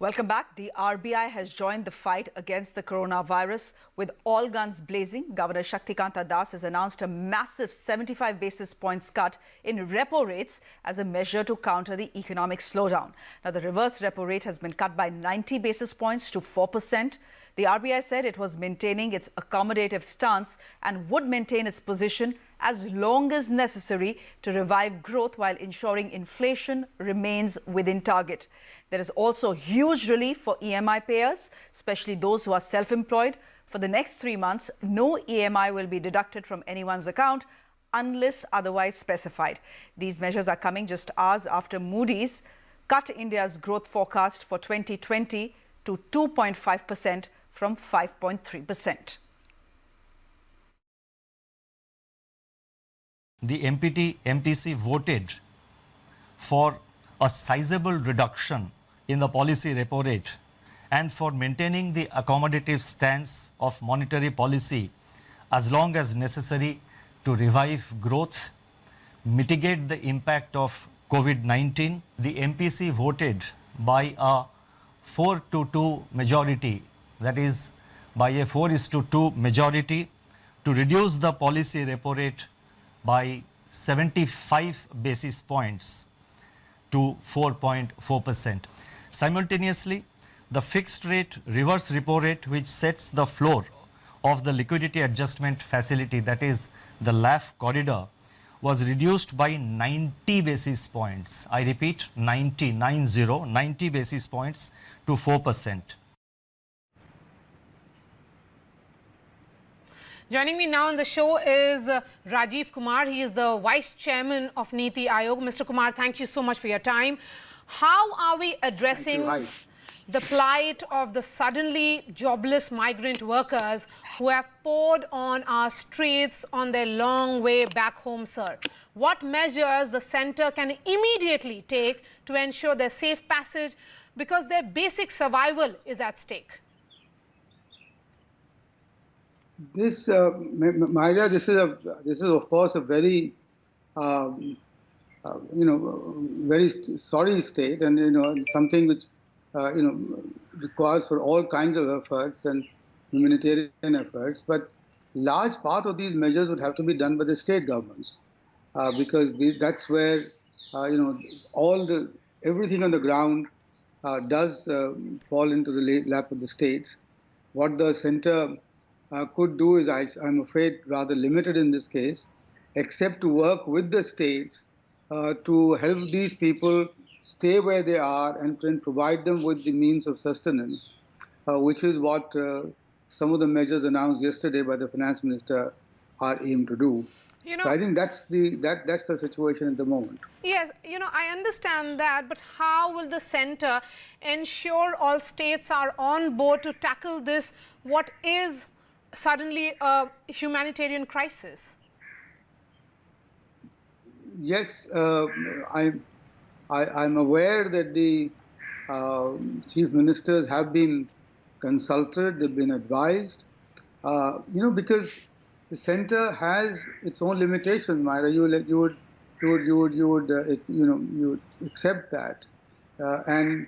Welcome back. The RBI has joined the fight against the coronavirus with all guns blazing. Governor Shaktikanta Das has announced a massive 75 basis points cut in repo rates as a measure to counter the economic slowdown. Now, the reverse repo rate has been cut by 90 basis points to 4%. The RBI said it was maintaining its accommodative stance and would maintain its position as long as necessary to revive growth while ensuring inflation remains within target. There is also huge relief for EMI payers, especially those who are self-employed. For the next 3 months, no EMI will be deducted from anyone's account unless otherwise specified. These measures are coming just hours after Moody's cut India's growth forecast for 2020 to 2.5% from 5.3%. The MPC voted for a sizable reduction in the policy repo rate and for maintaining the accommodative stance of monetary policy as long as necessary to revive growth, mitigate the impact of COVID-19. The MPC voted by a 4-2 majority, that is by a 4:2 majority, to reduce the policy repo rate by 75 basis points to 4.4%. Simultaneously, the fixed rate reverse repo rate, which sets the floor of the liquidity adjustment facility, that is the LAF corridor, was reduced by 90 basis points. I repeat, 90 basis points to 4%. Joining me now on the show is Rajiv Kumar. He is the Vice Chairman of NITI Aayog. Mr. Kumar, thank you so much for your time. How are we addressing the plight of the suddenly jobless migrant workers who have poured on our streets on their long way back home, sir? What measures the centre can immediately take to ensure their safe passage, because their basic survival is at stake? This, Myra, this is of course a very, very sorry state, and something which requires for all kinds of efforts and humanitarian efforts. But large part of these measures would have to be done by the state governments, because that's where everything on the ground does fall into the lap of the states. What the centre could do is, I'm afraid, rather limited in this case, except to work with the states to help these people stay where they are and provide them with the means of sustenance, which is what some of the measures announced yesterday by the finance minister are aimed to do. So I think that's the situation at the moment. Yes, I understand that, but how will the centre ensure all states are on board to tackle this, what is suddenly a humanitarian crisis? Yes, I'm aware that the chief ministers have been consulted, they've been advised, because the centre has its own limitations, Myra. You would accept that, and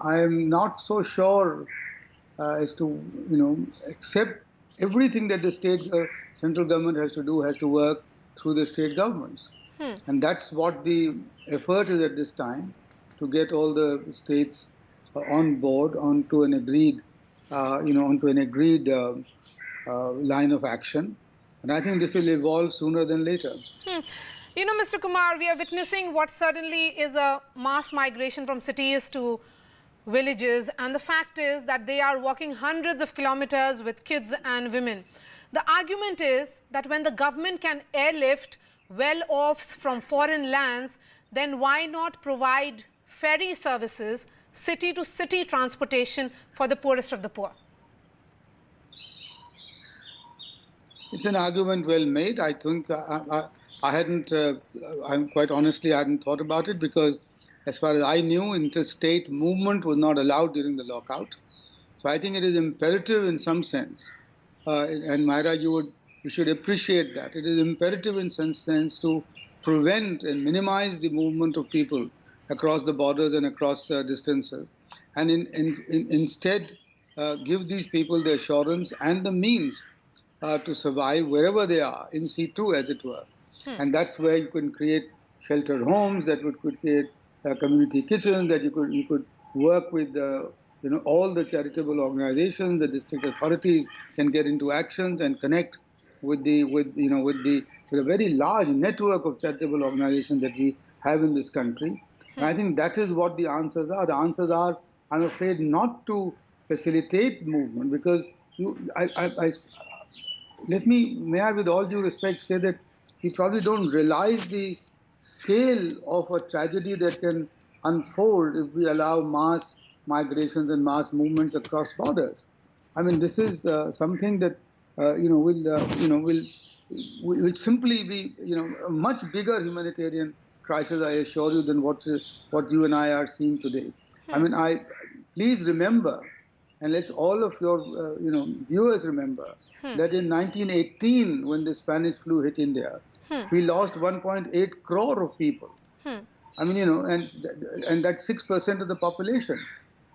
I am not so sure as to accept everything that the central government has to work through the state governments. And that's what the effort is at this time, to get all the states on board onto an agreed line of action. And I think this will evolve sooner than later. Mr. Kumar, we are witnessing what certainly is a mass migration from cities to villages, and the fact is that they are walking hundreds of kilometers with kids and women. The argument is that when the government can airlift well-offs from foreign lands, then why not provide ferry services, city-to-city transportation for the poorest of the poor? It's an argument well made. I think I hadn't, quite honestly, I hadn't thought about it, because as far as I knew, interstate movement was not allowed during the lockout. So I think it is imperative in some sense, and Myra, you should appreciate that. It is imperative in some sense to prevent and minimize the movement of people across the borders and across distances. and instead give these people the assurance and the means to survive wherever they are, in situ as it were. And that's where you can create sheltered homes, that could create community kitchens, that you could work with all the charitable organizations. The district authorities can get into actions and connect with a very large network of charitable organizations that we have in this country. And I think that is what the answers are. The answers are, I'm afraid, not to facilitate movement, because may I, with all due respect, say that we probably don't realize the scale of a tragedy that can unfold if we allow mass migrations and mass movements across borders. I mean, this is something that will simply be a much bigger humanitarian crisis, I assure you, than what you and I are seeing today. I mean, please remember, and let's all of your viewers remember, that in 1918, when the Spanish flu hit India, we lost 1.8 crore of people. I mean, and that's 6% of the population,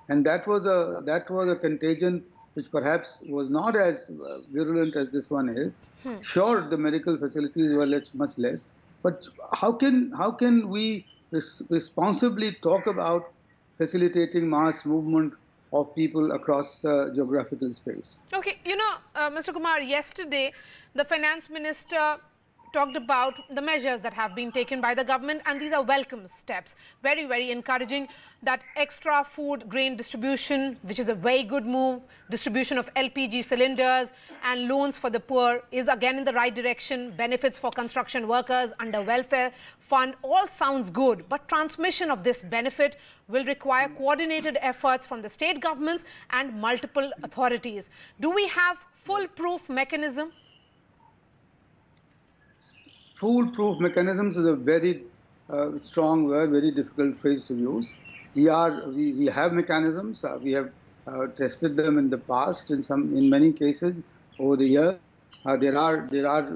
and that was a contagion which perhaps was not as virulent as this one is. Sure, the medical facilities were much less, but how can we responsibly talk about facilitating mass movement of people across geographical space? Okay, Mr. Kumar, yesterday the finance minister talked about the measures that have been taken by the government, and these are welcome steps. Very, very encouraging. That extra food grain distribution, which is a very good move, distribution of LPG cylinders and loans for the poor is again in the right direction. Benefits for construction workers under welfare fund, all sounds good. But transmission of this benefit will require coordinated efforts from the state governments and multiple authorities. Do we have foolproof mechanism? Foolproof mechanisms is a very strong word, very difficult phrase to use. We have mechanisms. We have tested them in the past. In many cases over the years, there are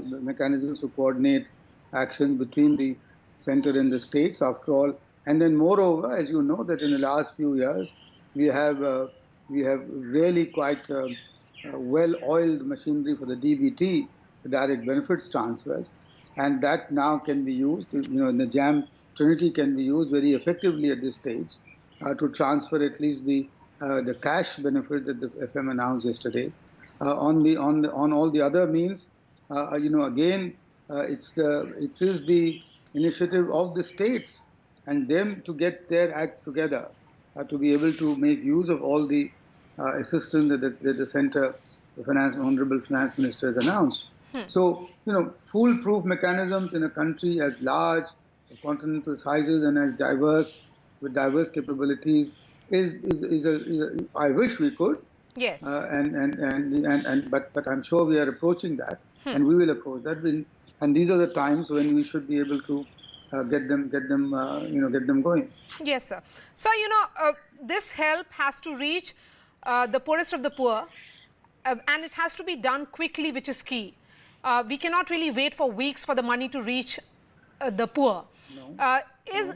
mechanisms to coordinate action between the center and the states. After all, and then moreover, as you know, that in the last few years we have really quite well-oiled machinery for the DBT, the direct benefits transfers. And that now can be used, in the JAM Trinity can be used very effectively at this stage to transfer at least the cash benefit that the FM announced yesterday. On all the other means, again, it is the initiative of the states and them to get their act together to be able to make use of all the assistance that the Centre, the Honorable Finance Minister has announced. So, foolproof mechanisms in a country as large, of continental sizes, and as diverse, with diverse capabilities, I wish we could. Yes. But I'm sure we are approaching that, and we will approach that. And these are the times when we should be able to get them going. Yes, sir. So, this help has to reach the poorest of the poor, and it has to be done quickly, which is key. We cannot really wait for weeks for the money to reach the poor. No. Is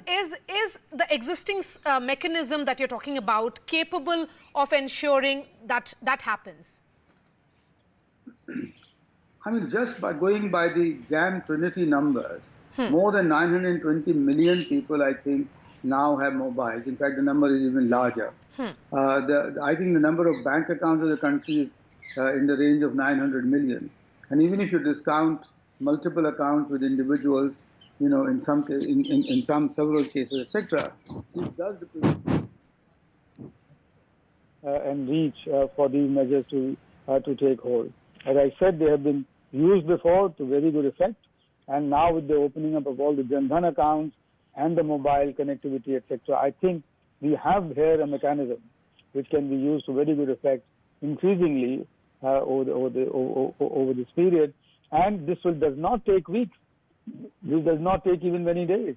the existing mechanism that you're talking about capable of ensuring that happens? I mean, just by going by the JAM Trinity numbers, more than 920 million people, I think, now have mobiles. In fact, the number is even larger. I think the number of bank accounts of the country is in the range of 900 million. And even if you discount multiple accounts with individuals, in several cases, etc., it does and reach for these measures to take hold. As I said, they have been used before to very good effect, and now with the opening up of all the Jan Dhan accounts and the mobile connectivity, etc., I think we have here a mechanism which can be used to very good effect increasingly over this period, and this does not take weeks. This does not take even many days.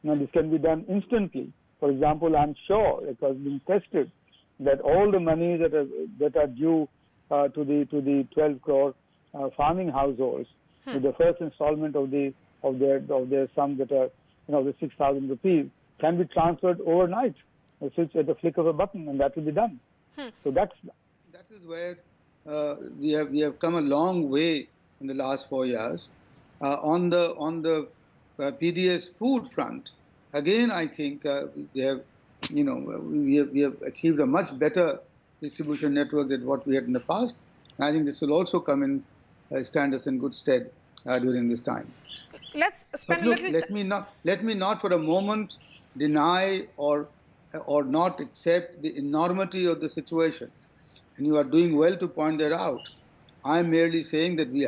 This can be done instantly. For example, I'm sure it has been tested that all the money that are due to the 12 crore farming households, with the first installment of their sums that are the 6,000 rupees, can be transferred overnight. switch at the flick of a button, and that will be done. So that is where we have come a long way in the last 4 years. On the PDS food front, again, I think they have, we have achieved a much better distribution network than what we had in the past. And I think this will also come in stand us in good stead during this time. Let's spend but look, a little. Let me not for a moment deny or not accept the enormity of the situation. And you are doing well to point that out. I am merely saying that we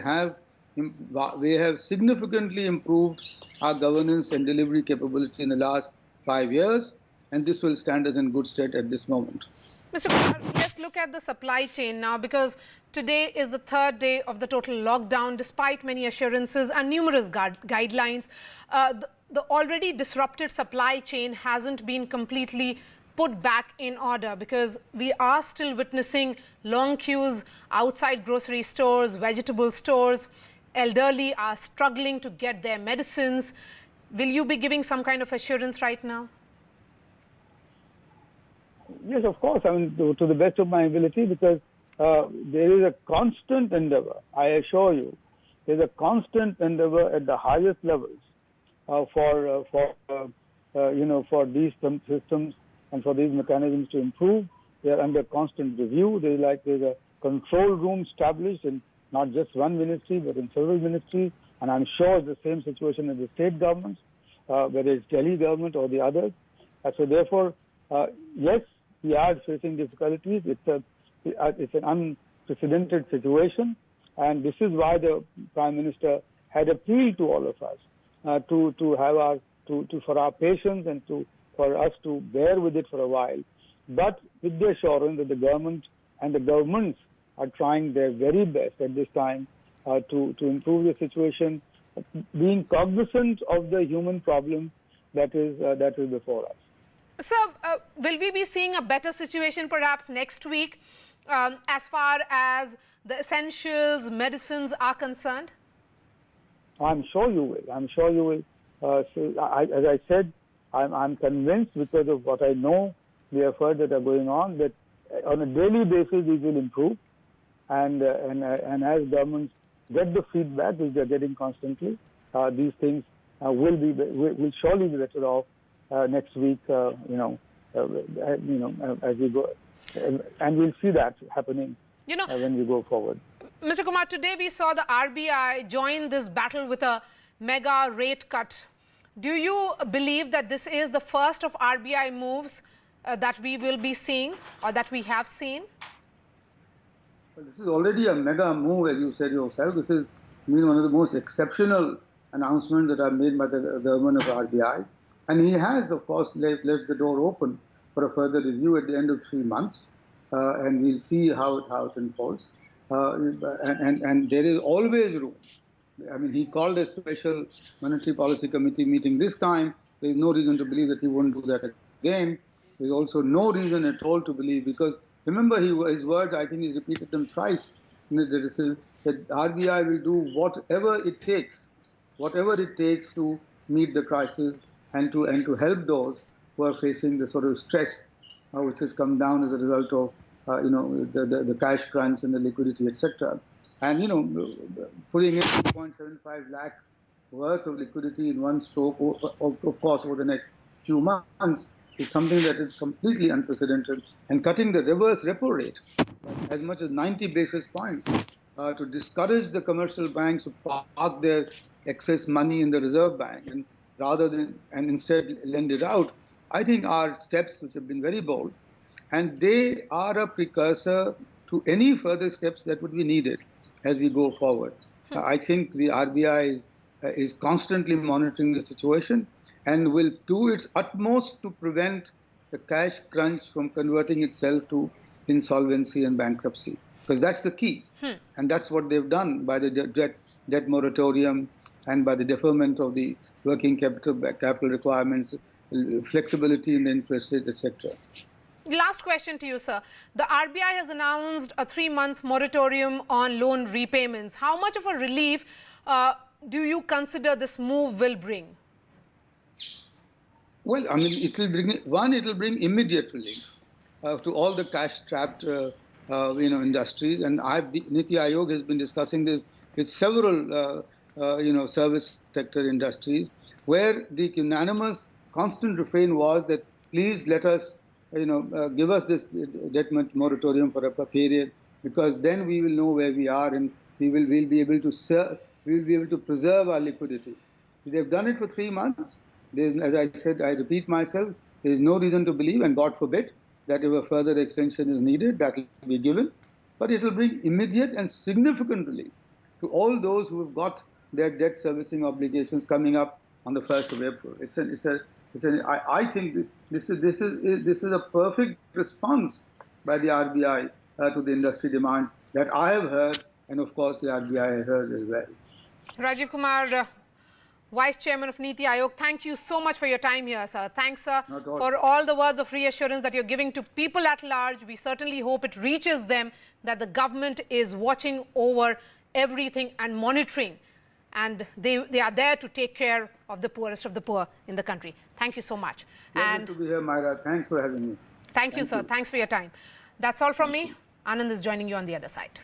have significantly improved our governance and delivery capability in the last 5 years, and this will stand us in good stead at this moment. Mr. Kumar, let's look at the supply chain now, because today is the 3rd day of the total lockdown, despite many assurances and numerous guidelines. The already disrupted supply chain hasn't been completely put back in order, because we are still witnessing long queues outside grocery stores, vegetable stores. Elderly are struggling to get their medicines. Will you be giving some kind of assurance right now? Yes, of course. I mean, to the best of my ability, because there is a constant endeavor. I assure you, there is a constant endeavor at the highest levels for these systems and for these mechanisms to improve. They are under constant review. There's a control room established in not just one ministry, but in several ministries. And I'm sure it's the same situation in the state governments, whether it's Delhi government or the others. So therefore, yes, we are facing difficulties. It's an unprecedented situation, and this is why the Prime Minister had appealed to all of us for our patience and for us to bear with it for a while, but with the assurance that the government and the governments are trying their very best at this time to improve the situation, being cognizant of the human problem that is before us. Sir, will we be seeing a better situation perhaps next week as far as the essentials, medicines are concerned? I'm sure you will. I'm sure you will. As I said, I'm convinced, because of what I know, the efforts that are going on, that on a daily basis these will improve. And as governments get the feedback which they're getting constantly, these things will surely be better off next week. As we go, and we'll see that happening when we go forward. Mr. Kumar, today we saw the RBI join this battle with a mega rate cut. Do you believe that this is the first of RBI moves that we will be seeing or that we have seen? Well, this is already a mega move, as you said yourself. This is one of the most exceptional announcements that are made by the government of RBI. And he has, of course, left the door open for a further review at the end of 3 months. And we'll see how it unfolds. And there is always room. I mean, he called a special monetary policy committee meeting this time. There is no reason to believe that he won't do that again. There is also no reason at all to believe, because remember his words, I think he's repeated them thrice, that RBI will do whatever it takes to meet the crisis and to help those who are facing the sort of stress which has come down as a result of the cash crunch and the liquidity, etc. And putting in 2.75 lakh worth of liquidity in one stroke, of course, over the next few months, is something that is completely unprecedented. And cutting the reverse repo rate as much as 90 basis points to discourage the commercial banks to park their excess money in the Reserve Bank and instead lend it out, I think are steps which have been very bold, and they are a precursor to any further steps that would be needed as we go forward. I think the RBI is constantly monitoring the situation and will do its utmost to prevent the cash crunch from converting itself to insolvency and bankruptcy, because that's the key. And that's what they've done by the debt moratorium and by the deferment of the working capital requirements, flexibility in the interest rate, etc. Last question to you, sir. The RBI has announced a 3-month moratorium on loan repayments. How much of a relief do you consider this move will bring? Well, I mean, it will bring immediate relief to all the cash-strapped, industries. And NITI Aayog has been discussing this with several, service sector industries, where the unanimous, constant refrain was that please let us, give us this debt moratorium for a period, because then we will know where we are and we'll be able to preserve our liquidity. They've done it for 3 months. As I said, I repeat myself, there is no reason to believe, and God forbid, that if a further extension is needed, that will be given. But it will bring immediate and significant relief to all those who have got their debt servicing obligations coming up on the 1st of April. I think this is a perfect response by the RBI to the industry demands that I have heard, and of course the RBI heard as well. Rajiv Kumar, Vice Chairman of NITI Aayog, thank you so much for your time here, sir. Thanks, sir, for all the words of reassurance that you're giving to people at large. We certainly hope it reaches them that the government is watching over everything and monitoring, and they are there to take care of the poorest of the poor in the country. Thank you so much. Pleasure to be here, Myra. Thanks for having me. Thank you, sir. Thanks for your time. That's all from me. Anand is joining you on the other side.